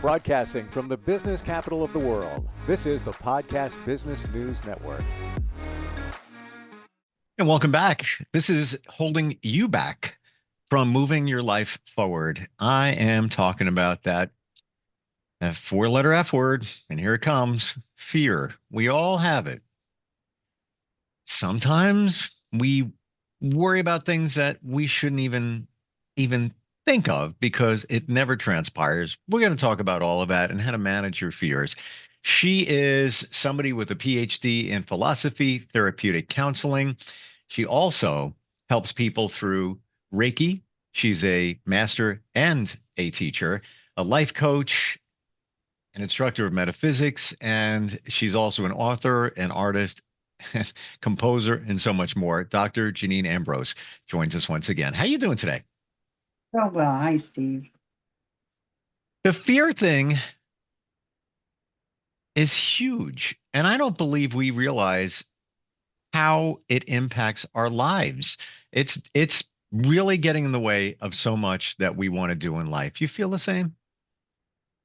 Broadcasting from the business capital of the world, this is the Podcast Business News Network. And welcome back. This is holding you back from moving your life forward. I am talking about that four-letter F word, and here it comes, fear. We all have it. Sometimes we worry about things that we shouldn't even think of because it never transpires. We're going to talk about all of that and how to manage your fears. She is somebody with a PhD in philosophy, therapeutic counseling. She also helps people through Reiki. She's a master and a teacher, a life coach, an instructor of metaphysics, and she's also an author, an artist, composer, and so much more. Dr. Janine Ambrose joins us once again. How you doing today? Oh, well, hi, Steve. The fear thing is huge, and I don't believe we realize how it impacts our lives. It's really getting in the way of so much that we want to do in life. You feel the same?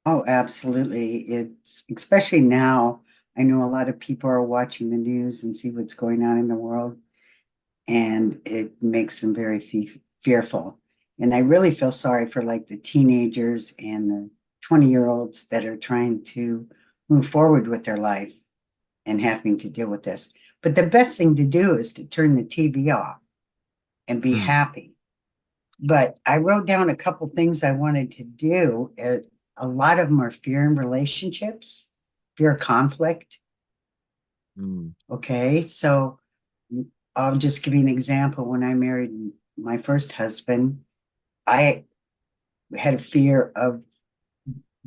Oh, absolutely. It's especially now. I know a lot of people are watching the news and see what's going on in the world, and it makes them very fearful. And I really feel sorry for like the teenagers and the 20-year-olds that are trying to move forward with their life and having to deal with this. But the best thing to do is to turn the TV off and be happy. But I wrote down a couple things I wanted to do. A lot of them are fear in relationships, fear of conflict. Okay, so I'll just give you an example. When I married my first husband, I had a fear of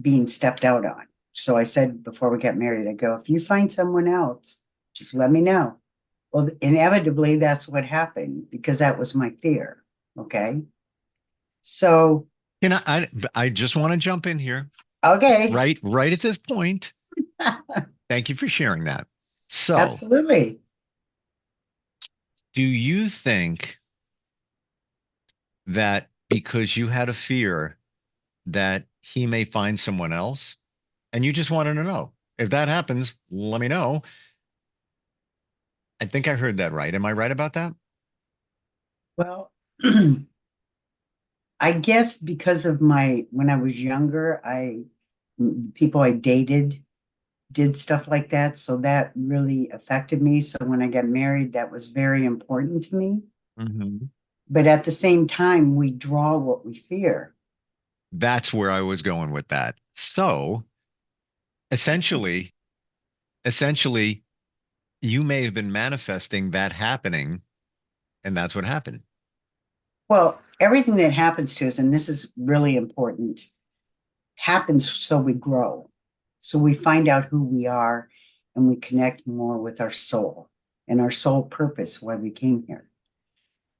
being stepped out on. So I said before we got married, I go, if you find someone else, just let me know. Well, inevitably, that's what happened because that was my fear. Okay. So, I just want to jump in here. okay. Right at this point. Thank you for sharing that. So, absolutely. do you think that because you had a fear that he may find someone else and you just wanted to know if that happens, let me know. I think I heard that right. Am I right about that? Well, I guess because of when I was younger, people I dated did stuff like that. So that really affected me. So when I got married, that was very important to me. Mm-hmm. But at the same time, we draw what we fear. That's where I was going with that. So essentially, essentially, you may have been manifesting that happening, and that's what happened. Well, everything that happens to us, and this is really important, happens so we grow. So we find out who we are and we connect more with our soul and our soul purpose, why we came here.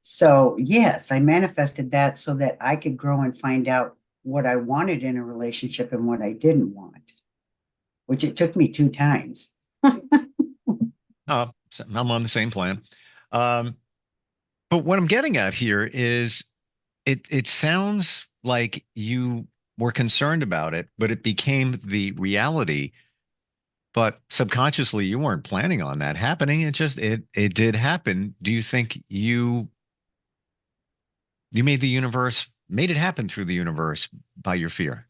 So, yes, I manifested that so that I could grow and find out what I wanted in a relationship and what I didn't want, which it took me 2 times. So I'm on the same plan. Um, but what I'm getting at here is it sounds like you were concerned about it, but it became the reality. But subconsciously, you weren't planning on that happening. It did happen. Do you think you made it happen through the universe by your fear?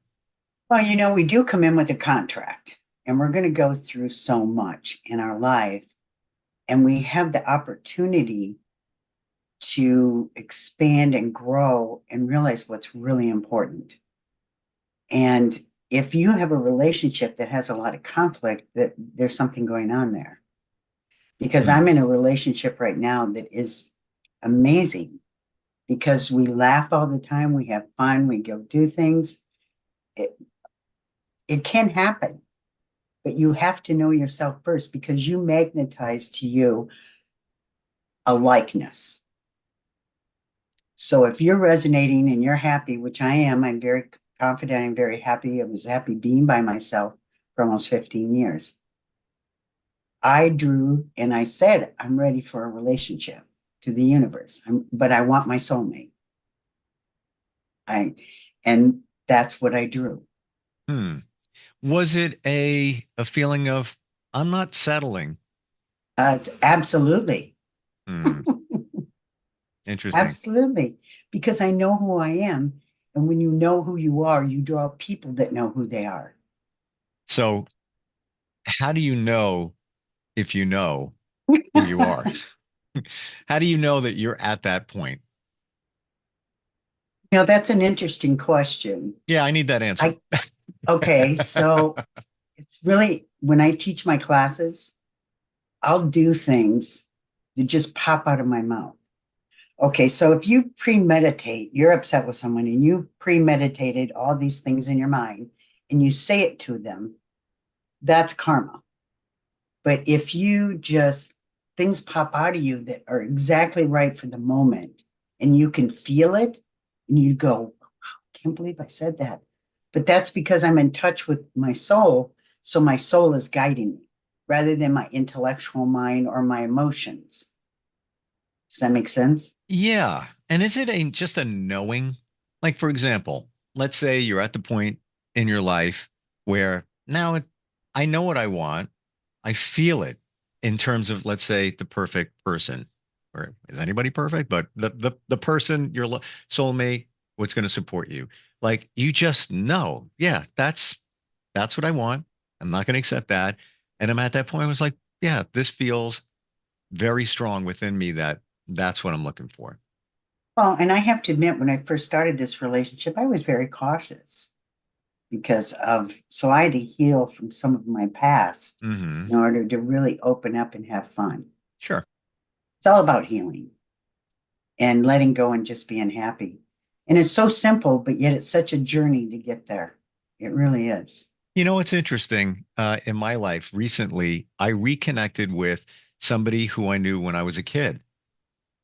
Well, we do come in with a contract and we're going to go through so much in our life, and we have the opportunity to expand and grow and realize what's really important. And if you have a relationship that has a lot of conflict, that there's something going on there. Because I'm in a relationship right now that is amazing because we laugh all the time, we have fun, we go do things. It can happen, but you have to know yourself first because you magnetize to you a likeness. So if you're resonating and you're happy, which I am, I'm very confident, I'm very happy. I was happy being by myself for almost 15 years. I drew and I said, I'm ready for a relationship to the universe, but I want my soulmate. And that's what I drew. Was it a feeling of I'm not settling? Absolutely. Hmm, interesting. Absolutely. Because I know who I am. And when you know who you are, you draw people that know who they are. So how do you know if you know who you are? How do you know that you're at that point? Now, that's an interesting question. Yeah, I need that answer. I, okay, so it's really when I teach my classes, I'll do things that just pop out of my mouth. Okay, so if you premeditate, you're upset with someone and you premeditated all these things in your mind and you say it to them, that's karma. But if you just things pop out of you that are exactly right for the moment and you can feel it and you go, I can't believe I said that. But that's because I'm in touch with my soul. So my soul is guiding me rather than my intellectual mind or my emotions. Does that make sense? Yeah. And is it just a knowing? Like, for example, let's say you're at the point in your life where now I know what I want. I feel it in terms of, let's say, the perfect person. Or is anybody perfect? But the person, your soulmate, what's going to support you. Like you just know, yeah, that's what I want. I'm not going to accept that. And I'm at that point, I was like, yeah, this feels very strong within me that that's what I'm looking for. Well, and I have to admit, when I first started this relationship, I was very cautious because of, so I had to heal from some of my past Hmm. in order to really open up and have fun. Sure. It's all about healing and letting go and just being happy. And it's so simple, but yet it's such a journey to get there. It really is. You know, what's interesting in my life recently, I reconnected with somebody who I knew when I was a kid.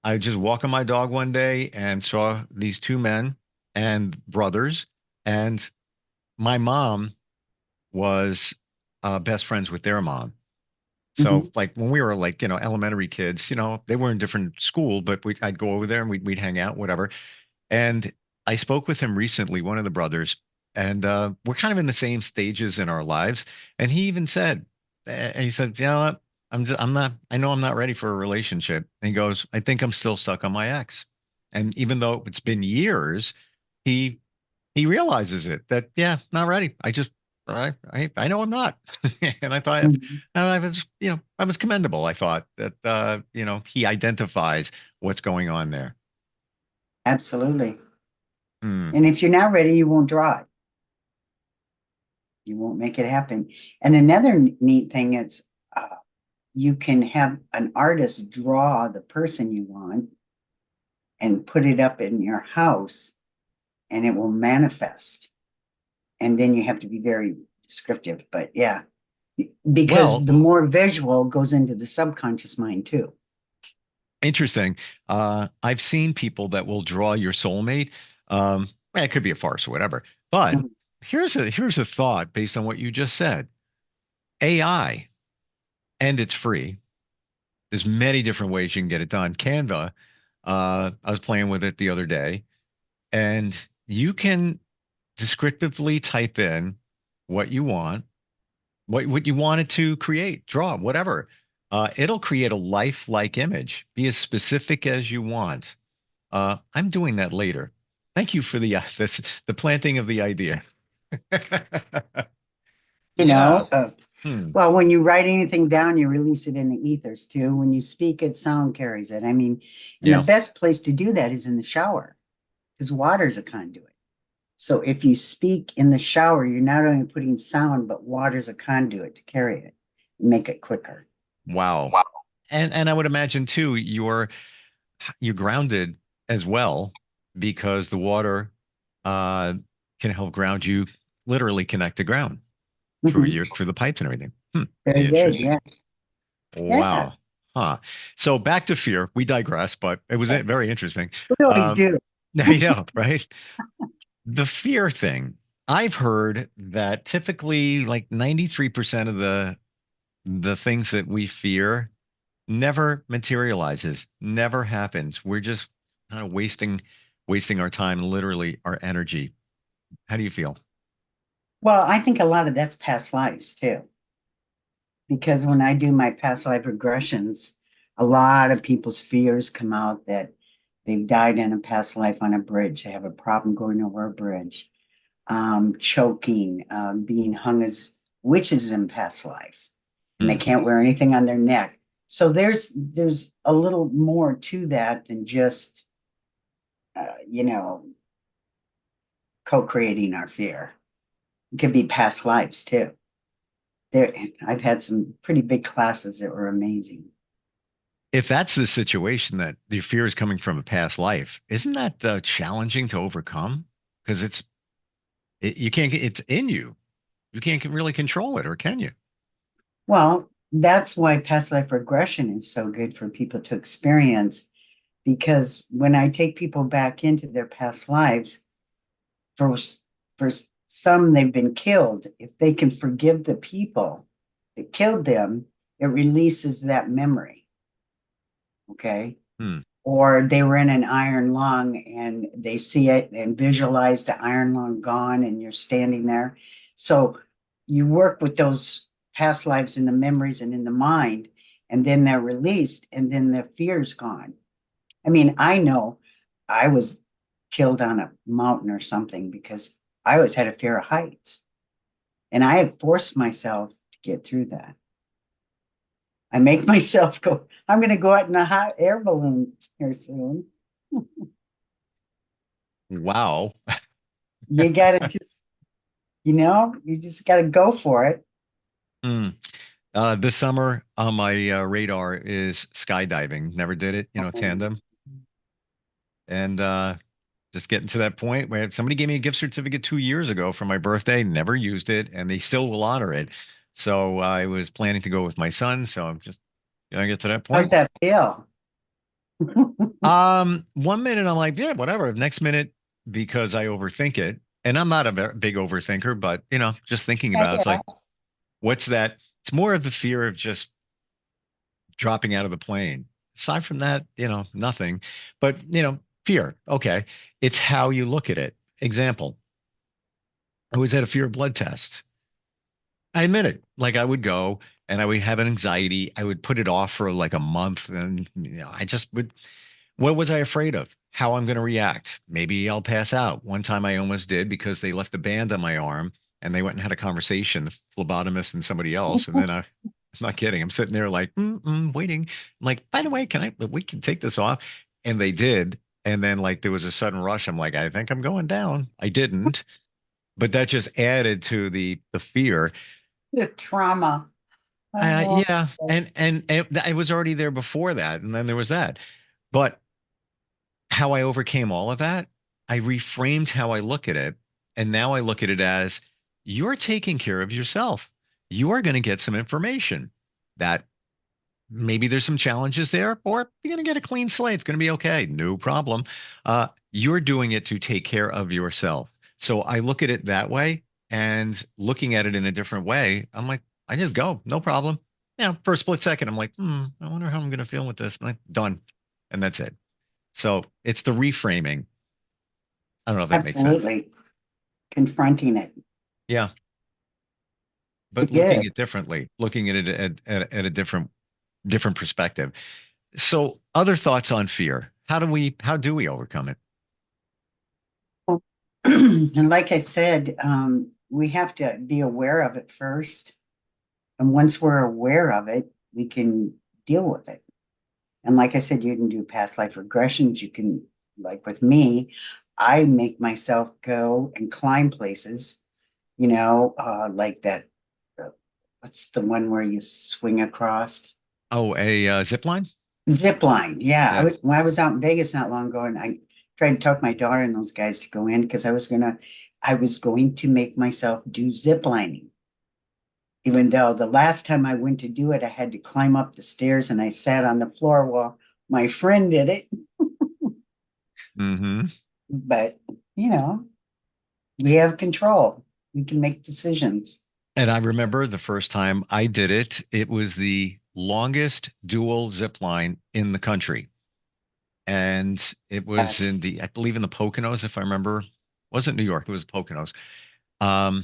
I was just walking my dog one day and saw these two men and brothers, and my mom was best friends with their mom. So, Mhm. like when we were like, elementary kids, they were in different school, but I'd go over there and we'd hang out, whatever. And I spoke with him recently, one of the brothers, and we're kind of in the same stages in our lives. And he even said, and he said, you know what? I'm not, I know I'm not ready for a relationship. And he goes, I think I'm still stuck on my ex. And even though it's been years, he he realizes it that, yeah, not ready. I know I'm not. And I thought Mhm. I was, I was commendable. I thought that, he identifies what's going on there. Absolutely. Hmm. And if you're not ready, you won't draw it. You won't make it happen. And another neat thing is you can have an artist draw the person you want and put it up in your house and it will manifest. And then you have to be very descriptive. But yeah, because Well, the more visual goes into the subconscious mind too. interesting. I've seen people that will draw your soulmate. It could be a farce or whatever. But Mhm. here's a thought based on what you just said. AI, and it's free. There's many different ways you can get it done. Canva, I was playing with it the other day, and you can descriptively type in what you want, what you wanted to create, draw, whatever. It'll create a lifelike image. Be as specific as you want. I'm doing that later. Thank you for the planting of the idea. You Yeah. know, Hmm. well, when you write anything down, you release it in the ethers too. When you speak it, sound carries it. I mean, and the Yeah. best place to do that is in the shower because water is a conduit. So if you speak in the shower, you're not only putting sound, but water's a conduit to carry it and make it quicker. Wow. And I would imagine too, you're grounded as well because the water uh, can help ground you, literally connect to ground Mhm. through the pipes and everything. Hmm. Very good. Interesting. Yes. Yeah. Wow. Huh. So back to fear. We digress, but it was Yes. very interesting. We always Um, do. now you know, right? The fear thing. I've heard that typically like 93% of the things that we fear never materializes, never happens. We're just kind of wasting our time, literally our energy. How do you feel? Well, I think a lot of that's past lives too. Because when I do my past life regressions, a lot of people's fears come out that they've died in a past life on a bridge. They have a problem going over a bridge, choking, being hung as witches in past life, and they Hmm. can't wear anything on their neck. So there's a little more to that than just you know, co-creating our fear. It could be past lives too. There, I've had some pretty big classes that were amazing. If that's the situation that the fear is coming from a past life, isn't that challenging to overcome? Because you can't get it's in you. You can't really control it, or can you? Well, that's why past life regression is so good for people to experience because when I take people back into their past lives, for for some they've been killed. If they can forgive the people that killed them, it releases that memory. Okay. Hmm. Or they were in an iron lung and they see it and visualize the iron lung gone and you're standing there. So you work with those past lives in the memories and in the mind, and then they're released and then the fear's gone. I mean, I know I was killed on a mountain or something because I always had a fear of heights. And I have forced myself to get through that. I make myself go, I'm going to go out in a hot air balloon here soon. Wow. You got to just, you just got to go for it. Hmm. This summer on my radar is skydiving. Never did it, tandem. And just getting to that point where somebody gave me a gift certificate 2 years ago for my birthday, never used it, and they still will honor it. So I was planning to go with my son. So I'm just gonna get to that How's point. that feel? One minute I'm like, yeah, whatever. Next minute, because I overthink it, and I'm not a big overthinker, but just thinking Yeah, about it, it's yeah. like, what's that? It's more of the fear of just dropping out of the plane. Aside from that, nothing. But, fear. Okay. It's how you look at it. Example, I was at a fear blood test. I admit it. Like I would go and I would have an anxiety. I would put it off for like a month. And, I just would, what was I afraid of? How I'm going to react. Maybe I'll pass out. One time I almost did because they left a band on my arm and they went and had a conversation, the phlebotomist and somebody else. And then I'm not kidding. I'm sitting there like, waiting. I'm like, by the way, we can take this off. And they did. And then like there was a sudden rush. I'm like, I think I'm going down. I didn't, but that just added to the fear. The trauma. Oh, Yeah. And I was already there before that. And then there was that. But how I overcame all of that, I reframed how I look at it. And now I look at it as you're taking care of yourself. You are going to get some information that maybe there's some challenges there, or you're going to get a clean slate. It's going to be okay. No problem. You're doing it to take care of yourself. So I look at it that way, and looking at it in a different way, I'm like, I just go, no problem. Yeah, for a split second, I'm like, I wonder how I'm going to feel with this. I'm like, done. And that's it. So it's the reframing. I don't know if that makes sense. absolutely. Confronting it. Yeah. But Good. looking at differently, looking at it at a different perspective. So other thoughts on fear. How do we overcome it? And like I said, we have to be aware of it first. And once we're aware of it, we can deal with it. And like I said, you can do past life regressions. You can, like with me, I make myself go and climb places, like that. uh, What's the one where you swing across? Oh, a zip line? Zip line. Yeah. Yeah. When I was out in Vegas not long ago, and I tried to talk my daughter and those guys to go in because I was going to make myself do zip lining. Even though the last time I went to do it, I had to climb up the stairs and I sat on the floor while my friend did it. Hmm. But, you know, we have control. We can make decisions. And I remember the first time I did it, it was the longest dual zip line in the country. And it was Yes. in I believe in the Poconos, if I remember. It wasn't New York, it was Poconos. Um,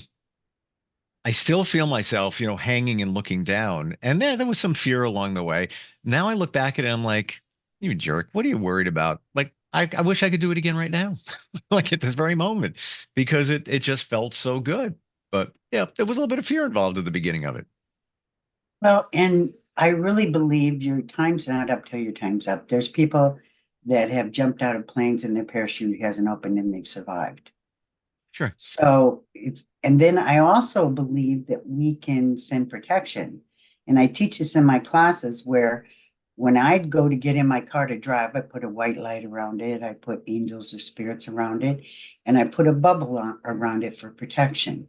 I still feel myself, hanging and looking down. And there was some fear along the way. Now I look back at it, I'm like, you jerk, what are you worried about? Like, I wish I could do it again right now, like at this very moment, because it just felt so good. But yeah, there was a little bit of fear involved at the beginning of it. Well, and I really believe your time's not up till your time's up. There's people that have jumped out of planes and their parachute hasn't opened and they've survived. Sure. So, and then I also believe that we can send protection. And I teach this in my classes where when I'd go to get in my car to drive, I put a white light around it, I put angels or spirits around it, and I put a bubble around it for protection.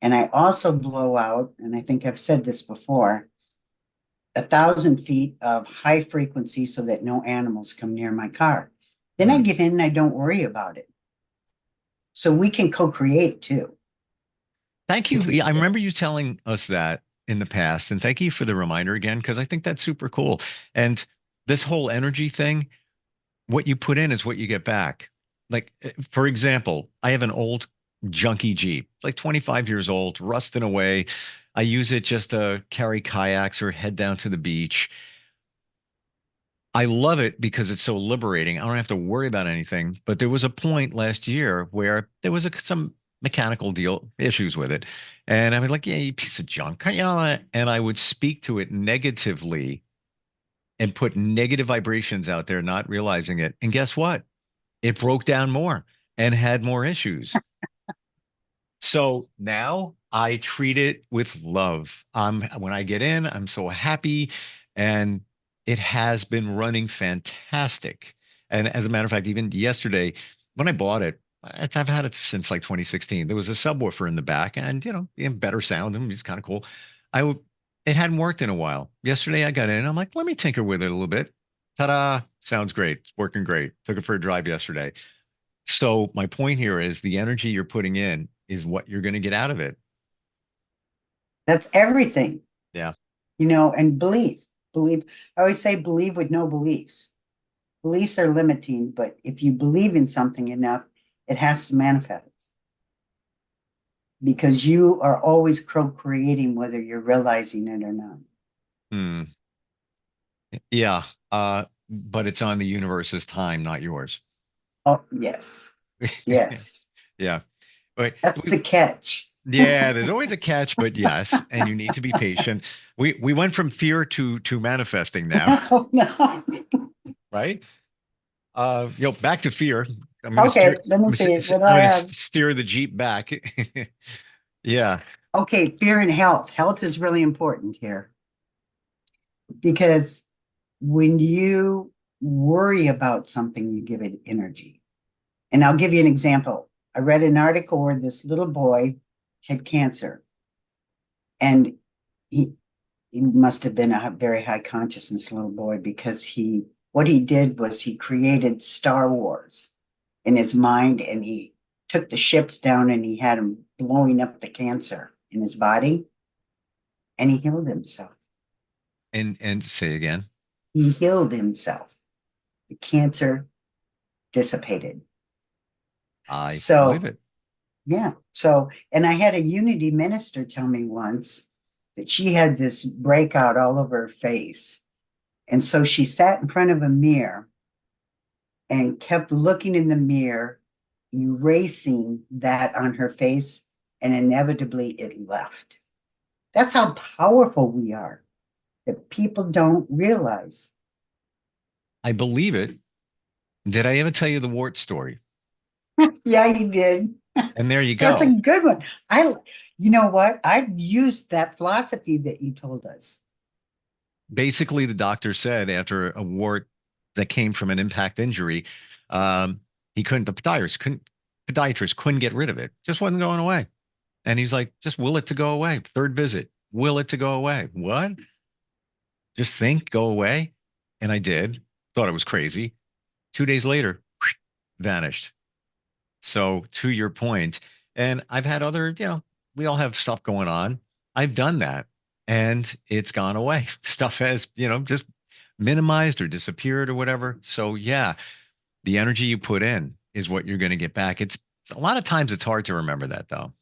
And I also blow out, and I think I've said this before, 1,000 feet of high frequency so that no animals come near my car. Then I Hmm. get in and I don't worry about it. So we can co-create too. Thank you. It's Yeah, I remember you telling us that in the past, and thank you for the reminder again, because I think that's super cool. And this whole energy thing, what you put in is what you get back. Like, for example, I have an old junky Jeep, like 25 years old, rusting away. I use it just to carry kayaks or head down to the beach. I love it because it's so liberating. I don't have to worry about anything. But there was a point last year where there was some mechanical deal issues with it. And I was like, yeah, you piece of junk. And I would speak to it negatively and put negative vibrations out there, not realizing it. And guess what? It broke down more and had more issues. So now I treat it with love. When I get in, I'm so happy, and it has been running fantastic. And as a matter of fact, even yesterday when I bought it, I've had it since like 2016. There was a subwoofer in the back, and better sound, and it's kind of cool. I w- it hadn't worked in a while. Yesterday I got in, I'm like, let me tinker with it a little bit. Ta-da! Sounds great. It's working great. Took it for a drive yesterday. So my point here is the energy you're putting in is what you're going to get out of it. That's everything, Yeah. and belief. Believe. I always say believe with no beliefs. Beliefs are limiting, but if you believe in something enough, it has to manifest because you are always co-creating whether you're realizing it or not. Hmm. Yeah. But it's on the universe's time, not yours. Oh, yes. Yes. Yeah. But That's the catch. yeah, there's always a catch, but yes, and you need to be patient. We went from fear to manifesting now, Oh, no. right? Back to fear. I'm going to Okay, let me see. What do I'm I going to have? steer the Jeep back. Yeah. Okay, fear and health. Health is really important here because when you worry about something, you give it energy. And I'll give you an example. I read an article where this little boy had cancer, and he he must have been a very high consciousness little boy because what he did was he created Star Wars in his mind, and he took the ships down and he had him blowing up the cancer in his body, and he healed himself. And say again. He healed himself. The cancer dissipated. I believe So it. yeah. So, and I had a Unity minister tell me once that she had this breakout all over her face. And so she sat in front of a mirror and kept looking in the mirror, erasing that on her face, and inevitably it left. That's how powerful we are, that people don't realize. I believe it. Did I ever tell you the wart story? Yeah, you did. And there you That's a go. good one. You know what? I've used that philosophy that you told us. Basically, the doctor said after a wart that came from an impact injury, um, he couldn't, the podiatrist couldn't get rid of it. Just wasn't going away. And he's like, just will it to go away. Third visit, will it to go away. What? Just think, go away. And I did. Thought it was crazy. 2 days later, vanished. So to your point, and I've had other, we all have stuff going on. I've done that and it's gone away. Stuff has, just minimized or disappeared or whatever. So yeah, the energy you put in is what you're going to get back. It's a lot of times it's hard to remember that though.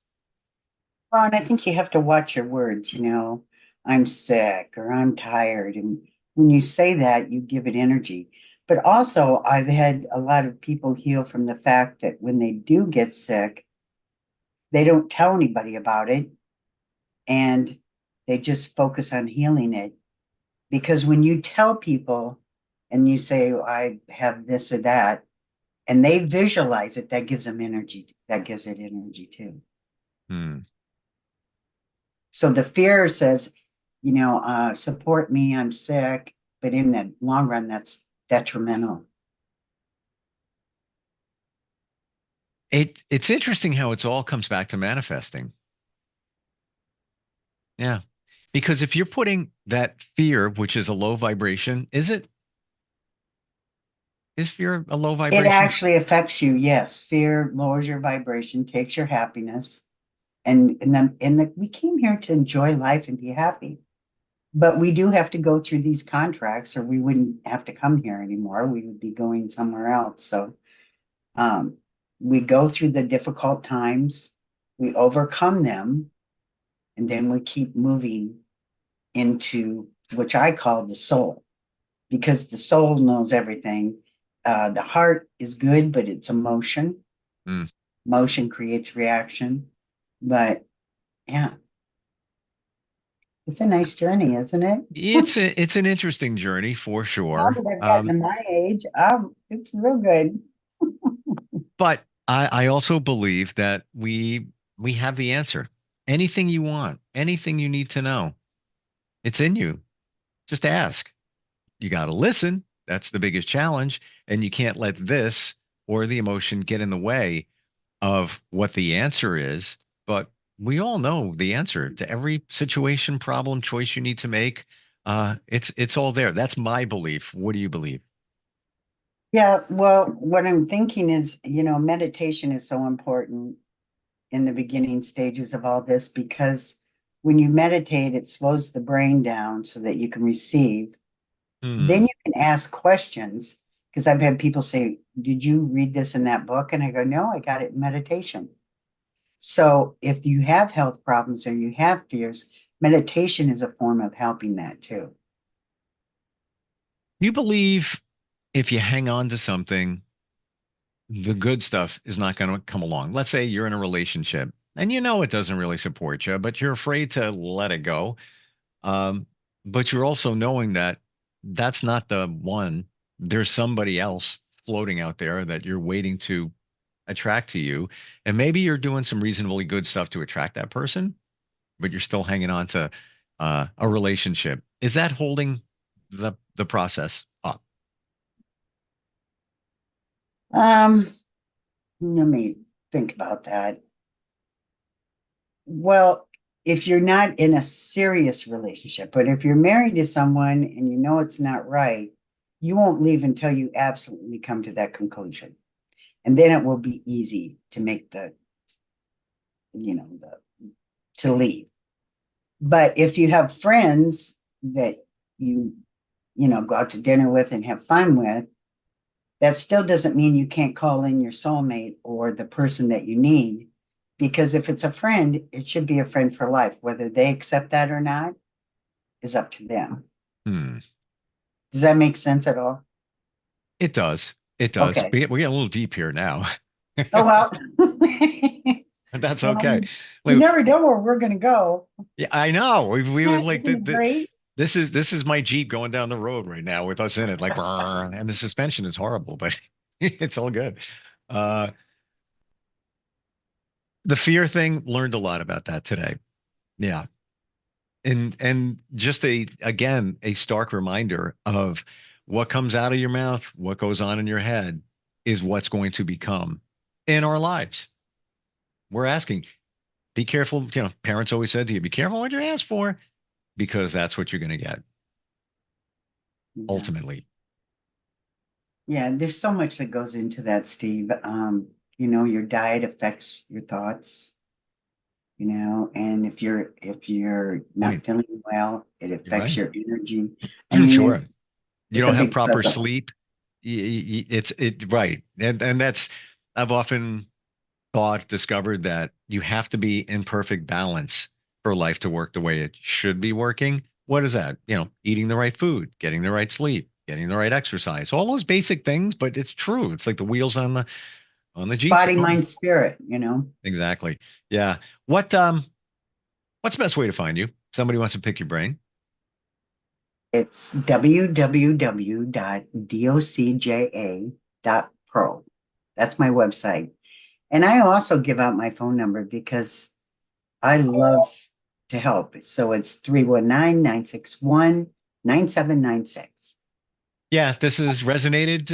Well, and I think you have to watch your words, you know, I'm sick or I'm tired. And when you say that, you give it energy. But also, I've had a lot of people heal from the fact that when they do get sick, they don't tell anybody about it and they just focus on healing it. Because when you tell people and you say, "Oh, I have this or that," and they visualize it, that gives them energy. That gives it energy too. Hmm. So the fear says, you know, support me, I'm sick. But in the long run, that's detrimental. It's interesting how it's all comes back to manifesting. Yeah. Because if you're putting that fear, which is a low vibration, is fear a low It vibration? actually affects you. Yes. Fear lowers your vibration, takes your happiness. And we came here to enjoy life and be happy. But we do have to go through these contracts or we wouldn't have to come here anymore. We would be going somewhere else. So um, we go through the difficult times, we overcome them, and then we keep moving into which I call the soul, because the soul knows everything. The heart is good, but it's emotion. Hmm. Motion creates reaction. But yeah, it's a nice journey, isn't it? It's an interesting journey for Now sure. that I've gotten to my age, it's real good. But I also believe that we have the answer. Anything you want, anything you need to know, it's in you. Just ask. You got to listen. That's the biggest challenge. And you can't let this or the emotion get in the way of what the answer is. But we all know the answer to every situation, problem, choice you need to make. It's all there. That's my belief. What do you believe? Yeah, well, what I'm thinking is, you know, meditation is so important in the beginning stages of all this because when you meditate, it slows the brain down so that you can receive. Then Hmm. you can ask questions because I've had people say, "Did you read this in that book?" And I go, "No, I got it in meditation." So if you have health problems or you have fears, meditation is a form of helping that too. You believe if you hang on to something, the good stuff is not going to come along. Let's say you're in a relationship and you know it doesn't really support you, but you're afraid to let it go. Um, but you're also knowing that that's not the one. There's somebody else floating out there that you're waiting to attract to you. And maybe you're doing some reasonably good stuff to attract that person, but you're still hanging on to a relationship. Is that holding the process up? Um, Let me think about that. Well, if you're not in a serious relationship, but if you're married to someone and you know it's not right, you won't leave until you absolutely come to that conclusion. And then it will be easy to make the to leave. But if you have friends that you, go out to dinner with and have fun with, that still doesn't mean you can't call in your soulmate or the person that you need. Because if it's a friend, it should be a friend for life. Whether they accept that or not is up to them. Hmm. Does that make sense at all? It does. It does. Okay. We're getting a little deep here now. Oh, well. That's Well, okay. you Wait, never know where we're going to go. yeah, I know. We were like Isn't it great? this is my Jeep going down the road right now with us in it, like brrr, and the suspension is horrible, but it's all good. Uh, the fear thing, learned a lot about that today. Yeah. And just a stark reminder of what comes out of your mouth, what goes on in your head is what's going to become in our lives. We're asking, be careful. You know, parents always said to you, be careful what you ask for, because that's what you're going to get Yeah. ultimately. Yeah, there's so much that goes into that, Steve. Your diet affects your thoughts, and if you're I not mean, feeling well, it you're affects right. your energy. I mean, Sure. You it's a don't have big proper puzzle. sleep. It's right. And that's, I've often discovered that you have to be in perfect balance for life to work the way it should be working. What is that? Eating the right food, getting the right sleep, getting the right exercise, all those basic things, but it's true. It's like the wheels on the Jeep. Body, mind, spirit, Exactly. Yeah. What's the best way to find you? Somebody wants to pick your brain. It's www.docja.pro. That's my website. And I also give out my phone number because I love to help. So it's 319-961-9796. Yeah, if this has resonated,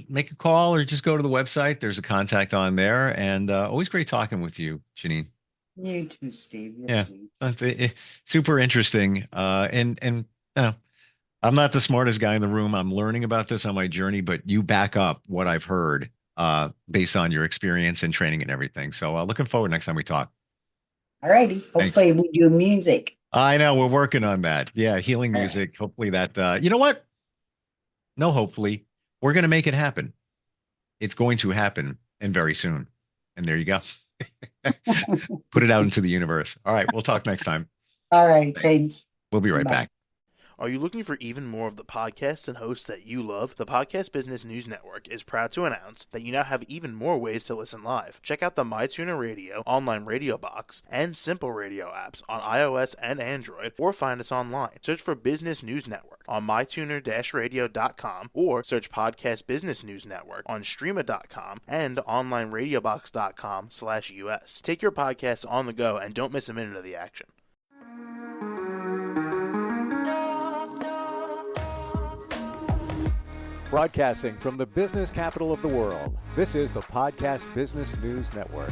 make a call or just go to the website. There's a contact on there. And always great talking with you, Janine. You too, Steve. You're Yeah, sweet. super interesting. And I'm not the smartest guy in the room. I'm learning about this on my journey, but you back up what I've heard based on your experience and training and everything. So looking forward next time we talk. All righty. Hopefully we do music. I know we're working on that. Yeah, healing music. Right. Hopefully that, you know what? No, hopefully we're going to make it happen. It's going to happen and very soon. And there you go. Put it out into the universe. All right. We'll talk next time. All right. Thanks. We'll be right back. Are you looking for even more of the podcasts and hosts that you love? The Podcast Business News Network is proud to announce that you now have even more ways to listen live. Check out the MyTuner Radio, online radio box, and Simple Radio apps on iOS and Android, or find us online. Search for Business News Network on mytuner-radio.com, or search Podcast Business News Network on streama.com and onlineradiobox.com/US. Take your podcasts on the go and don't miss a minute of the action. Broadcasting from the business capital of the world, this is the Podcast Business News Network.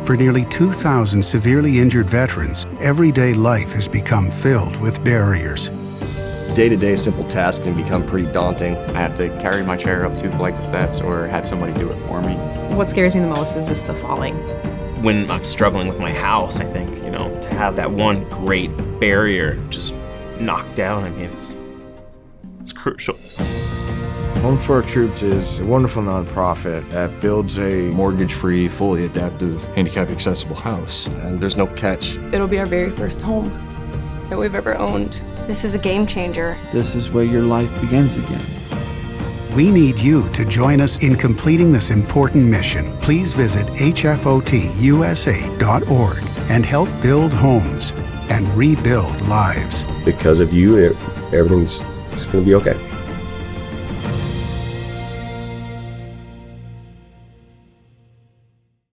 For nearly 2,000 severely injured veterans, everyday life has become filled with barriers. Day-to-day simple tasks can become pretty daunting. I have to carry my chair up 2 flights of steps or have somebody do it for me. What scares me the most is just the falling. When I'm struggling with my house, I think, to have that one great barrier just knocked down, it's crucial. Home for Our Troops is a wonderful nonprofit that builds a mortgage-free, fully adaptive, handicap-accessible house. And there's no catch. It'll be our very first home that we've ever owned. This is a game changer. This is where your life begins again. We need you to join us in completing this important mission. Please visit hfotusa.org and help build homes and rebuild lives. Because of you, everything's going to be okay.